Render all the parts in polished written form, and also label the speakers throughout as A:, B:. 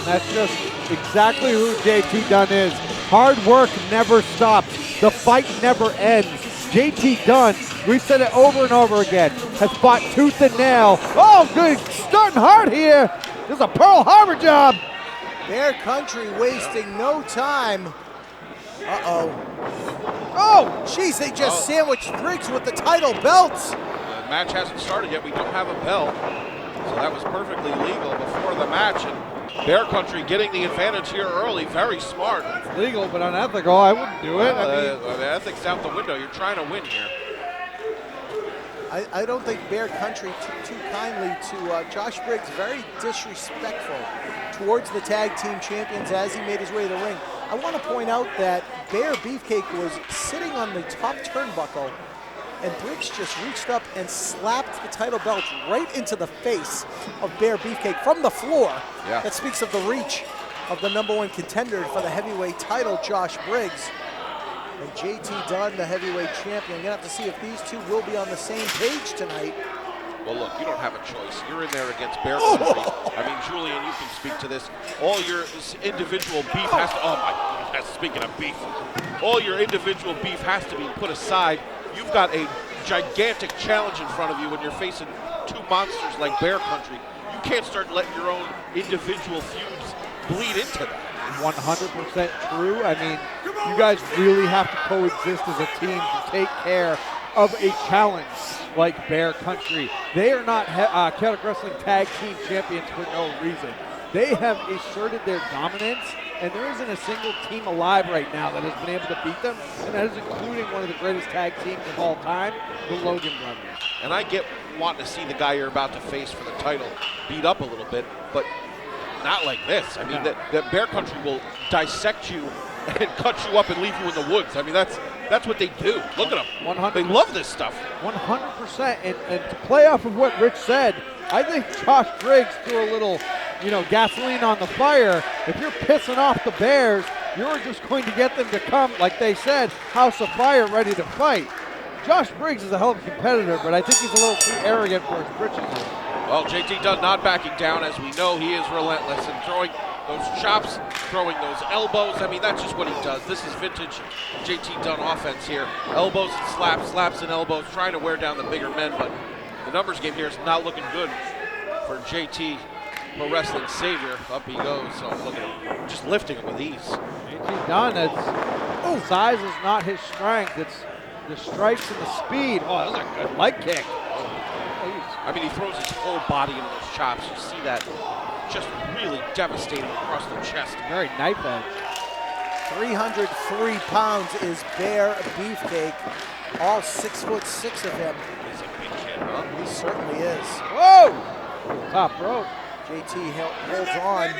A: that's just exactly who JT Dunn is. Hard work never stops. The fight never ends. JT Dunn, we've said it over and over again, has fought tooth and nail. Oh, good, starting hard here. This is a Pearl Harbor job.
B: Bear Country wasting no time. Uh-oh.
A: Oh!
B: Jeez, they just sandwiched Briggs with the title belts.
C: The match hasn't started yet. We don't have a bell. So that was perfectly legal before the match. And Bear Country getting the advantage here early. Very smart.
A: It's legal, but unethical. I wouldn't do it.
C: The ethics out the window. You're trying to win here.
B: I don't think Bear Country took too kindly to Josh Briggs. Very disrespectful towards the tag team champions as he made his way to the ring. I want to point out that Bear Beefcake was sitting on the top turnbuckle, and Briggs just reached up and slapped the title belt right into the face of Bear Beefcake from the floor.
C: Yeah.
B: That speaks of the reach of the #1 contender for the heavyweight title, Josh Briggs. And JT Dunn, the heavyweight champion. You're going to have to see if these two will be on the same page tonight.
C: Well, look, you don't have a choice. You're in there against Bear Country. I mean, Julian, you can speak to this. All your individual beef has to, oh my goodness, speaking of beef, all your individual beef has to be put aside. You've got a gigantic challenge in front of you when you're facing two monsters like Bear Country. You can't start letting your own individual feuds bleed into that.
A: 100% true. I mean, you guys really have to coexist as a team to take care of a challenge like Bear Country. They are not Chaotic Wrestling Tag Team Champions for no reason. They have asserted their dominance, and there isn't a single team alive right now that has been able to beat them, and that is including one of the greatest tag teams of all time, the Logan Brothers.
C: And I get wanting to see the guy you're about to face for the title beat up a little bit, but not like this. I mean, that Bear Country will dissect you and cut you up and leave you in the woods. I mean, that's what they do. Look at them. They love this stuff.
A: 100%. And to play off of what Rich said, I think Josh Briggs threw a little, gasoline on the fire. If you're pissing off the Bears, you're just going to get them to come, like they said, house of fire, ready to fight. Josh Briggs is a hell of a competitor, but I think he's a little too arrogant for his britches here.
C: Well, JT Dunn not backing down. As we know, he is relentless and throwing those chops, throwing those elbows. I mean, that's just what he does. This is vintage JT Dunn offense here. Elbows and slaps, slaps and elbows, trying to wear down the bigger men, but the numbers game here is not looking good for JT, Pro Wrestling Savior. Up he goes. So look at him, just lifting him with ease.
A: JT Dunn, size is not his strength. It's the strikes and the speed. Oh, that was a good leg kick.
C: I mean, he throws his whole body into those chops. You see that just really devastating across the chest.
A: Very knife edge.
B: 303 pounds is Bear Beefcake. All 6'6" of him.
C: He's a big kid, huh?
B: He certainly is.
A: Whoa! Top rope.
B: JT holds on.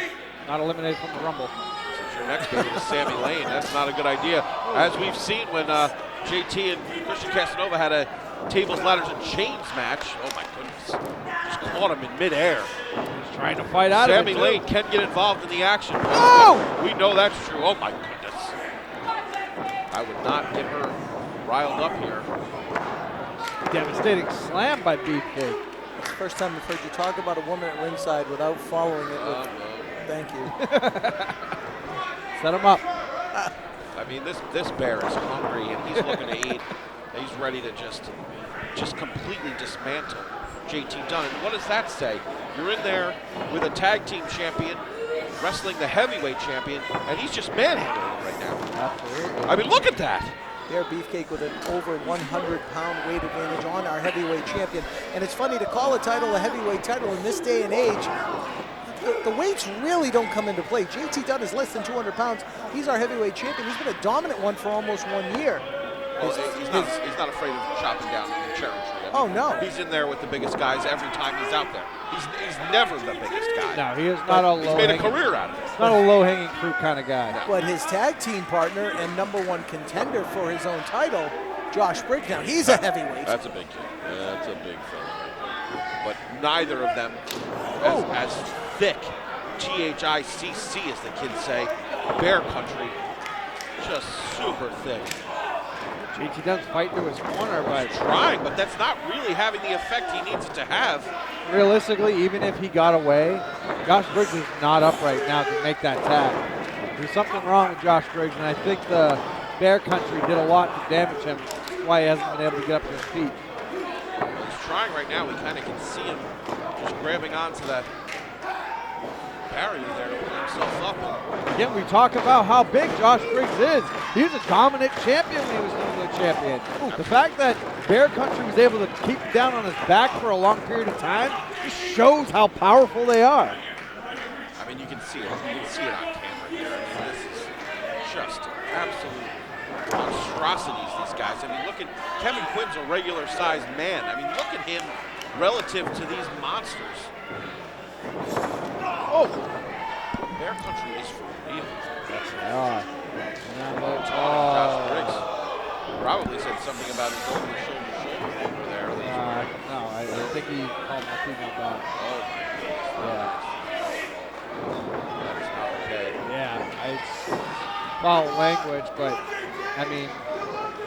A: Not eliminated from the Rumble.
C: Since your next baby is Sammy Lane, that's not a good idea. As we've seen when JT and Christian Casanova had a tables, ladders, and chains match. Oh my goodness. Just caught him in midair.
A: He's trying to fight out
C: Sammy
A: of it.
C: Lane can get involved in the action.
A: Oh!
C: We know that's true. Oh my goodness. I would not get her riled up here.
A: Devastating slam by Beefcake.
B: It's the first time I've heard you talk about a woman at ringside without following it with, thank you.
A: Set him up.
C: I mean, this bear is hungry and he's looking to eat. He's ready to just completely dismantle JT Dunn. And what does that say? You're in there with a tag team champion, wrestling the heavyweight champion, and he's just manhandling him right now.
A: Absolutely.
C: I mean, look at that.
B: Bear Beefcake with an over 100-pound weight advantage on our heavyweight champion. And it's funny to call a title a heavyweight title in this day and age. The weights really don't come into play. JT Dunn is less than 200 pounds. He's our heavyweight champion. He's been a dominant one for almost 1 year.
C: Well, he's not afraid of chopping down the cherry tree.
B: Oh, no.
C: He's in there with the biggest guys every time he's out there. He's never the biggest guy.
A: No, he is not a
C: He's made a career out of it.
A: Not a low-hanging fruit kind of guy.
C: No.
B: But his tag team partner and #1 contender for his own title, Josh Briggs, now he's a heavyweight.
C: That's a big kid. That's a big fella. But neither of them as thick, T-H-I-C-C as the kids say, Bear Country, just super thick.
A: JT Dunn's fighting to his corner, but
C: Trying, but that's not really having the effect he needs it to have.
A: realistically, even if he got away, Josh Briggs is not up right now to make that tag. There's something wrong with Josh Briggs, and I think the Bear Country did a lot to damage him. That's why he hasn't been able to get up to his feet.
C: He's trying right now. We kind of can see him just grabbing onto that barrier there to pull himself up.
A: Again, we talk about how big Josh Briggs is. He was a dominant champion when he was Limitless champion. The fact that Bear Country was able to keep him down on his back for a long period of time just shows how powerful they are.
C: I mean, you can see it. You can see it on camera here. I mean, this is just absolute monstrosities, these guys. I mean, look at Kevin Quinn's a regular-sized man. I mean, look at him relative to these monsters. Oh! Bear Country is for real.
A: Yes, they are.
C: Josh Briggs probably said something about his over-the-shoulder over there.
A: No, I think he called my female dog.
C: Oh, my goodness.
A: Yeah.
C: That is not okay.
A: Yeah, it's foul language, but I mean,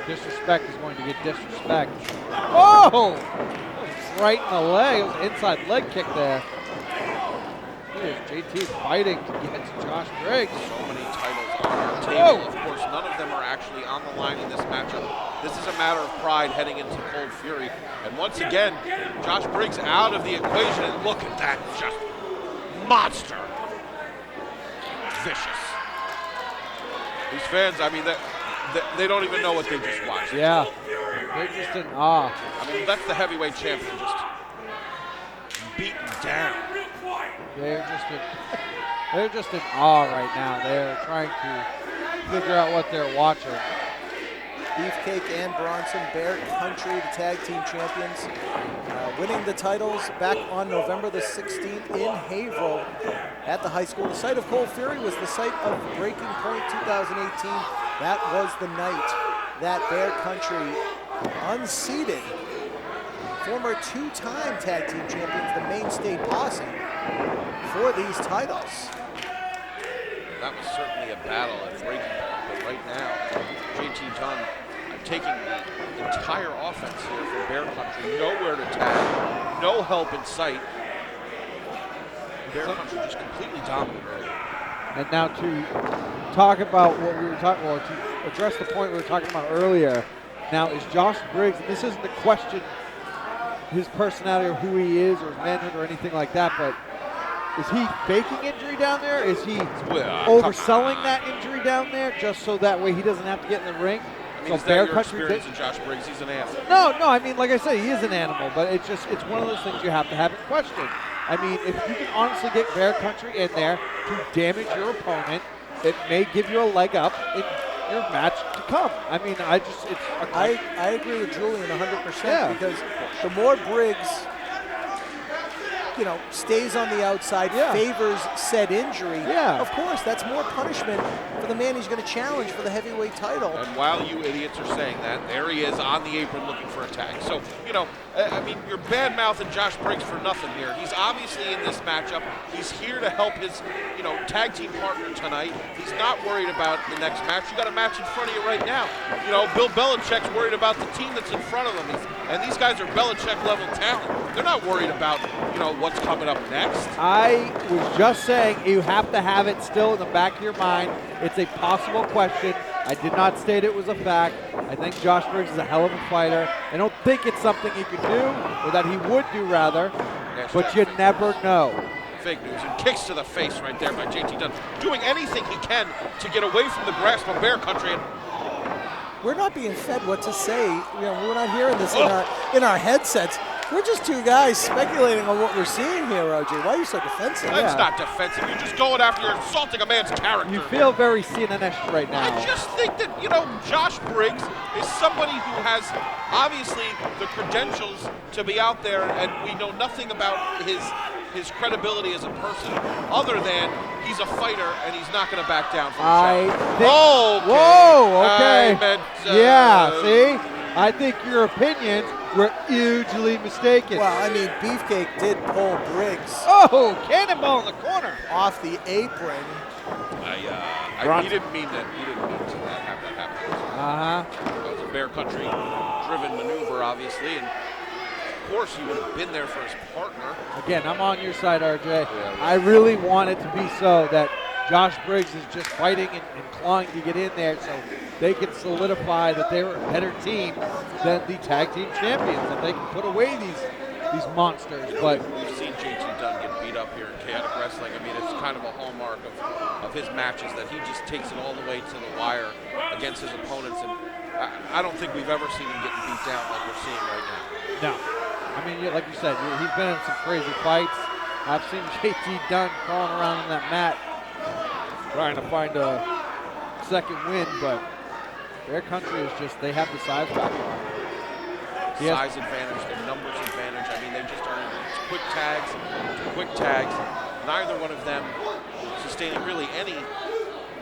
A: disrespect is going to get disrespect. Oh! That was right in the leg. It was an inside leg kick there. JT fighting against Josh Briggs.
C: So many titles on our table. Of course, none of them are actually on the line in this matchup. This is a matter of pride heading into Cold Fury. And once again, Josh Briggs out of the equation. And look at that, just monster. Vicious. These fans, I mean, they don't even know what they just watched.
A: Yeah, they're just in awe.
C: I mean, that's the heavyweight champion just beaten down.
A: They're just in awe right now. They're trying to figure out what they're watching.
B: Beefcake and Bronson, Bear Country, the tag team champions, winning the titles back on November the 16th in Haverhill at the high school. The site of Cold Fury was the site of Breaking Point 2018. That was the night that Bear Country unseated former two-time tag team champions, the Mainstay Posse, for these titles.
C: That was certainly a battle at Breaking Point, but right now, JT Dunn taking the entire offense here for Bear Country. Nowhere to tag, no help in sight. Bear Country just completely dominant earlier.
A: And now to talk about what we were talking about, to address the point we were talking about earlier, now is Josh Briggs, and this isn't the question, his personality or who he is or his manhood or anything like that, but is he faking injury down there? Is he overselling that injury down there just so that way he doesn't have to get in the ring?
C: I mean, is that your experience in Josh Briggs? He's an animal.
A: No, I mean, like I said, he is an animal, but it's one of those things you have to have in question. I mean, if you can honestly get Bear Country in there to damage your opponent, it may give you a leg up in your match to come. I mean, I
B: agree with Julian 100% because the more Briggs, stays on the outside, favors said injury, of course, that's more punishment for the man he's going to challenge for the heavyweight title.
C: And while you idiots are saying that, there he is on the apron looking for a tag. So, I mean, you're bad-mouthing Josh Briggs for nothing here. He's obviously in this matchup. He's here to help his, tag team partner tonight. He's not worried about the next match. You got a match in front of you right now. Bill Belichick's worried about the team that's in front of them. And these guys are Belichick-level talent. They're not worried about, what's coming up next.
A: I was just saying you have to have it still in the back of your mind. It's a possible question. I did not state it was a fact. I think Josh Briggs is a hell of a fighter. I don't think it's something he could do, or that he would do rather, but you never know.
C: Fake news, and kicks to the face right there by JT Dunn. Doing anything he can to get away from the grasp of Bear Country. And
B: we're not being fed what to say. We're not hearing this in our headsets. We're just two guys speculating on what we're seeing here, RJ. Why are you so defensive?
C: That's not defensive. You're just going after, you're insulting a man's character.
A: You feel very CNN-ish right now.
C: I just think that, Josh Briggs is somebody who has obviously the credentials to be out there, and we know nothing about his credibility as a person other than he's a fighter and he's not going to back down from the
A: Whoa, okay. See? I think your opinions we're hugely mistaken.
B: Well, I mean, Beefcake did pull Briggs
A: Oh, cannonball in the corner.
B: off the apron.
C: He didn't mean that. He didn't mean to have that happen. That was a Bear Country driven maneuver, obviously, and of course he would have been there for his partner.
A: Again, I'm on your side, RJ. I really want it to be so that Josh Briggs is just fighting and clawing to get in there so they can solidify that they're a better team than the tag team champions, that they can put away these monsters. But
C: we've seen JT Dunn get beat up here in chaotic wrestling. I mean, it's kind of a hallmark of his matches that he just takes it all the way to the wire against his opponents, and I don't think we've ever seen him getting beat down like we're seeing right now.
A: no. I mean, like you said, he's been in some crazy fights. I've seen JT Dunn crawling around on that mat trying to find a second win, but Bear Country is just, they have the size factor.
C: Size advantage, the numbers advantage. I mean, they just are quick tags. Neither one of them sustaining really any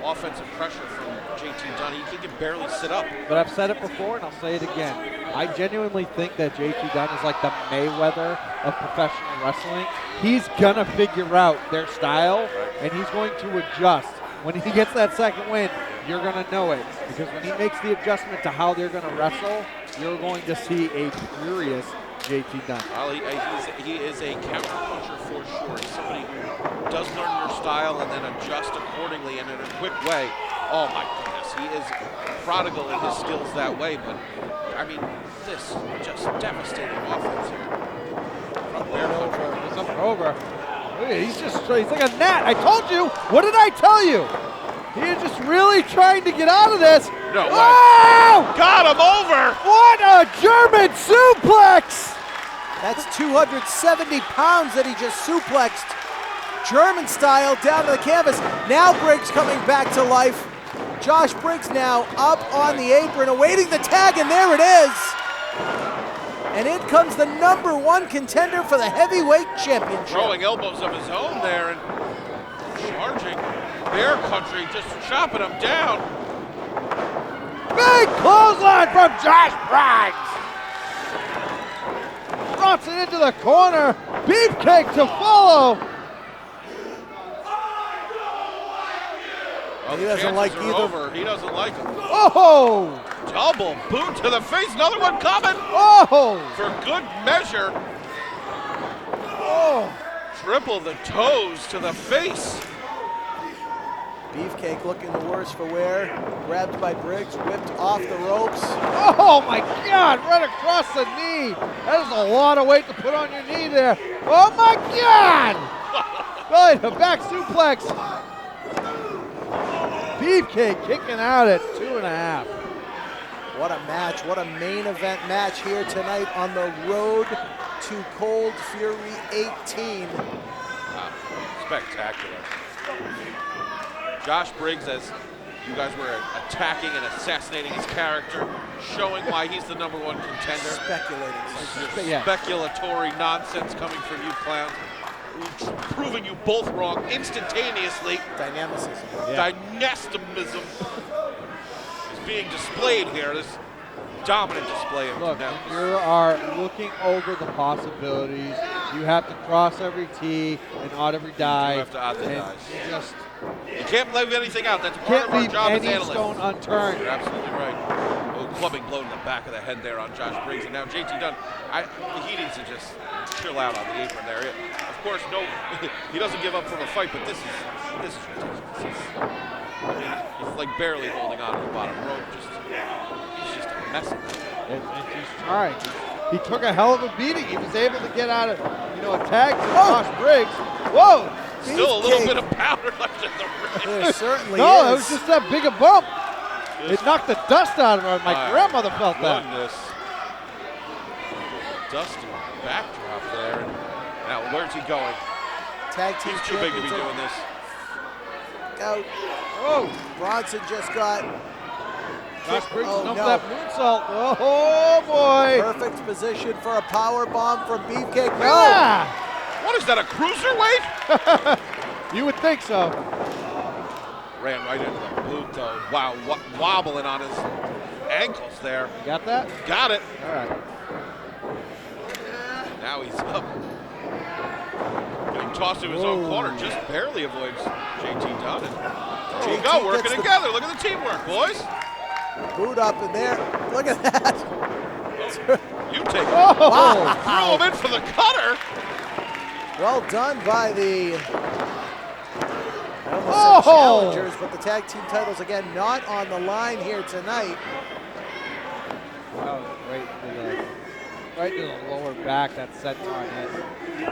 C: offensive pressure from JT Dunn. He can barely sit up.
A: But I've said it before, and I'll say it again. I genuinely think that JT Dunn is like the Mayweather of professional wrestling. He's going to figure out their style, and he's going to adjust. When he gets that second win, you're going to know it. Because when he makes the adjustment to how they're going to wrestle, you're going to see a furious JT Dunn.
C: Well, he is a counterpuncher for sure. He's somebody who does learn your style and then adjust accordingly and in a quick way. Oh my goodness, he is prodigal in his skills that way, but I mean, this just devastating offense here. From Bear Country.
A: It's up and over. He's like a gnat. I told you. What did I tell you? He is just really trying to get out of this.
C: No way.
A: Oh!
C: Got him over.
A: What a German suplex!
B: That's 270 pounds that he just suplexed. German style down to the canvas. Now Briggs coming back to life. Josh Briggs now up on the apron, awaiting the tag, and there it is. And in comes the #1 contender for the heavyweight championship.
C: Throwing elbows of his own there and charging. Bear Country just chopping him down.
A: Big clothesline from Josh Briggs. Drops it into the corner. Beefcake to follow.
C: Well,
B: He doesn't like
C: either.
B: either.
C: He doesn't like him.
A: Oh!
C: Double boot to the face. Another one coming.
A: Oh!
C: For good measure.
A: Oh!
C: Triple the toes to the face.
B: Beefcake looking the worse for wear. Grabbed by Briggs, whipped off the ropes.
A: Oh my God! Right across the knee. That is a lot of weight to put on your knee there. Oh my God! Right, a back suplex. Beefcake kicking out at 2.5.
B: What a match, what a main event match here tonight on the road to Cold Fury 18.
C: Wow, spectacular. Josh Briggs, as you guys were attacking and assassinating his character, showing why he's the #1 contender.
B: Speculating.
C: Your speculatory nonsense coming from you clowns, proving you both wrong instantaneously.
B: Dynamicism.
C: Dynamism is being displayed here. This dominant display of
A: Look,
C: dynamism.
A: you are looking over the possibilities. You have to cross every T and odd every die.
C: You have to odd the
A: and
C: dies.
A: You just
C: You can't leave anything out. That's part
A: can't
C: of our
A: leave
C: job as
A: any
C: analysts.
A: stone unturned.
C: You're absolutely right. Oh, clubbing blow to the back of the head there on Josh Briggs. And now JT Dunn, he needs to just chill out on the apron there. Of course, no, he doesn't give up from a fight, but this is ridiculous. I mean, he's like barely holding on to the bottom rope. He's just a mess of it.
A: And he's trying. He took a hell of a beating. He was able to get out of, a tag to Josh Briggs. Whoa!
C: Still a little bit of powder left in the ring.
B: There certainly
A: No,
B: is.
A: that was just that big a bump. It knocked the dust out of her. My grandmother felt that.
C: Goodness. Dusty backdrop there. And now, where's he going?
B: Tag team
C: He's too big to be
B: champions
C: doing this.
B: out.
A: Oh,
B: Bronson just got
A: Josh Briggs
B: Oh,
A: dumped
B: no.
A: that moonsault. Oh, boy.
B: perfect position for a power bomb from Beefcake. No!
A: Yeah.
C: What is that, a cruiserweight?
A: You would think so.
C: Ran right into the boot, though. Wow, wobbling on his ankles there.
A: You got that?
C: Got it.
A: All right.
C: Now he's up. Getting tossed to his own corner, just barely avoids JT Dunn. There you go, working together. Look at the teamwork, boys.
B: Boot up in there. Look at that.
C: You take it.
B: Wow.
C: Throw him in for the cutter.
B: Well done by the challengers, but the tag team titles, again, not on the line here tonight.
A: Wow, right to the lower back, that senton hit. A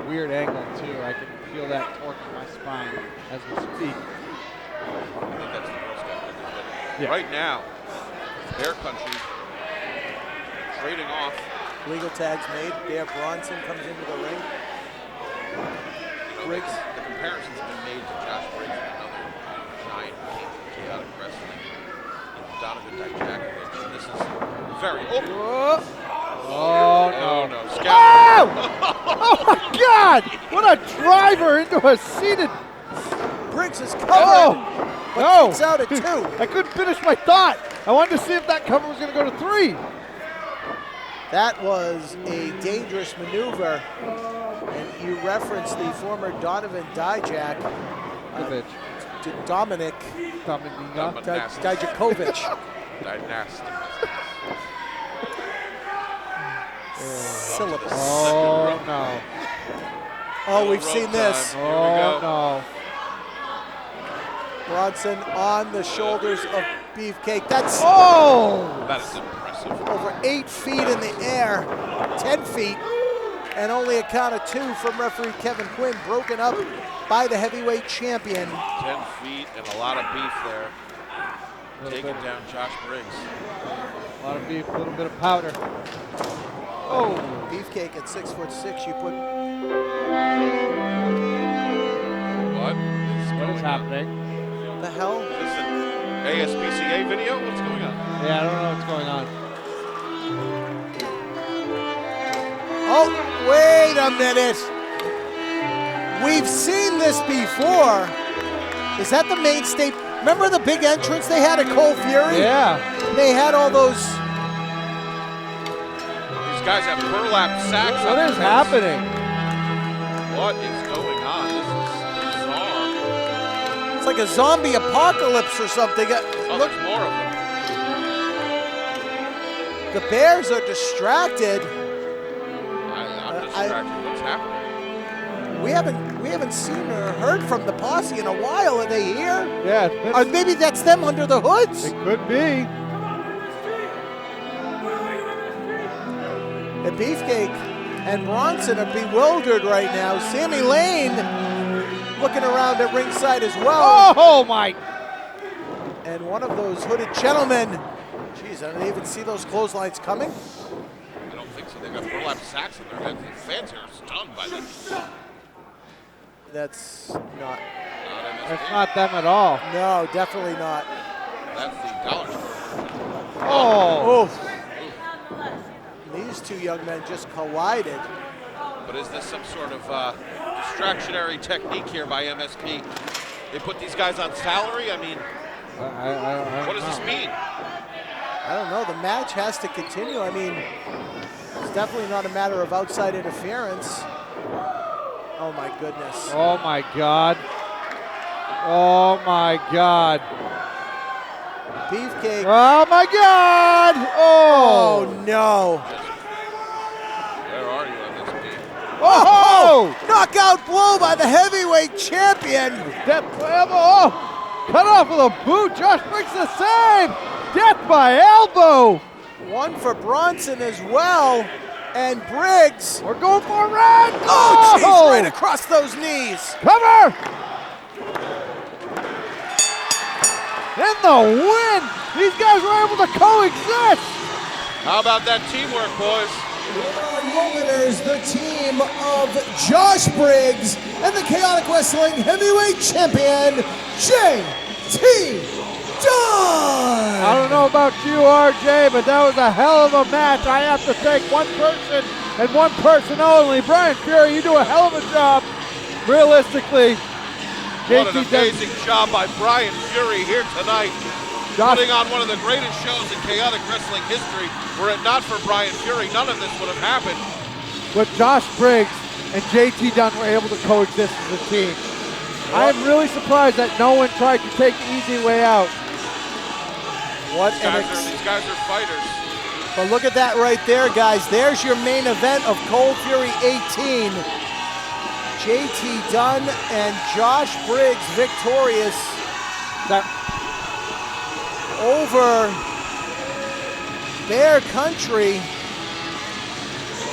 A: weird angle, too. I can feel that torque in my spine as we speak.
C: I think that's the Girl Scout record.
A: Yeah.
C: Right now, Bear Country trading off.
B: Legal tags made. Bear Bronson comes into the ring.
C: Briggs. The comparisons have been made to Josh Briggs, another giant king of chaotic wrestling. Donovan Dijakovic. This is very. Oh no! Scout.
A: Oh! Oh my God! What a driver into a seated.
B: Briggs is covered. But kicks out at 2.
A: I couldn't finish my thought. I wanted to see if that cover was going to go to 3.
B: That was a dangerous maneuver. And you referenced the former Donovan Dijakovic. Dominic Dijakovic.
C: Dynastic.
B: Syllabus.
A: Oh no.
B: Oh, we've seen this.
A: Oh no.
B: Bronson on the shoulders of Beefcake. That's
C: that is impressive.
B: over 8 feet in the air, 10 feet, and only a count of 2 from referee Kevin Quinn, broken up by the heavyweight champion.
C: 10 feet and a lot of beef there. Taking down Josh Briggs.
A: A lot of beef, a little bit of powder. Oh.
B: Beefcake at 6'6", you put.
C: What is
A: happening?
B: The hell?
C: Is this an ASPCA video? What's going on?
A: Yeah, I don't know what's going on.
B: Oh, wait a minute. We've seen this before. Is that the main state? Remember the big entrance they had at Cold Fury?
A: Yeah.
B: They had all those.
C: These guys have burlap sacks.
A: What is happening?
C: What is going on? This is bizarre.
B: It's like a zombie apocalypse or something.
C: Oh, there's more of them.
B: The Bears are distracted.
C: I'm distracted. What's happening?
B: We haven't seen or heard from the posse in a while. Are they here?
A: Yeah.
B: Or maybe that's them under the hoods.
A: It could be.
B: The Beefcake and Bronson are bewildered right now. Sammy Lane looking around at ringside as well.
A: Oh my!
B: And one of those hooded gentlemen. Jeez, I didn't even see those clotheslines coming.
C: I don't think so. They've got burlap sacks in their heads. The fans here are stunned by this.
B: That's not.
A: That's not them at all.
B: No, definitely not.
C: That's the dollar store.
A: Oh.
B: These two young men just collided.
C: But is this some sort of distractionary technique here by MSP? They put these guys on salary? I mean, what does this mean?
B: I don't know. The match has to continue. I mean, it's definitely not a matter of outside interference. Oh my goodness.
A: Oh my God. Oh my God.
B: Beefcake.
A: Oh my God. Oh
B: no.
C: Where are you on this beat?
B: Oh! Knockout blow by the heavyweight champion.
A: Death by elbow. Oh! Cut off with a boot. Josh Briggs the save. Death by elbow.
B: One for Bronson as well. And Briggs.
A: We're going for a run.
B: Oh, jeez, right across those knees.
A: Cover. And the win. These guys were able to coexist.
C: How about that teamwork, boys?
B: Your winners, the team of Josh Briggs and the Chaotic Wrestling Heavyweight Champion, JT Dunn.
A: I don't know about you, RJ, but that was a hell of a match. I have to thank one person and one person only. Brian Fury, you do a hell of a job. Realistically,
C: what an amazing job by Brian Fury here tonight. Putting on one of the greatest shows in chaotic wrestling history. Were it not for Brian Fury, none of this would have happened.
A: but Josh Briggs and JT Dunn were able to coexist as a team. I am really surprised that no one tried to take the easy way out.
B: What
C: These guys are fighters.
B: But look at that right there, guys. There's your main event of Cold Fury 18. JT Dunn and Josh Briggs victorious over Bear Country.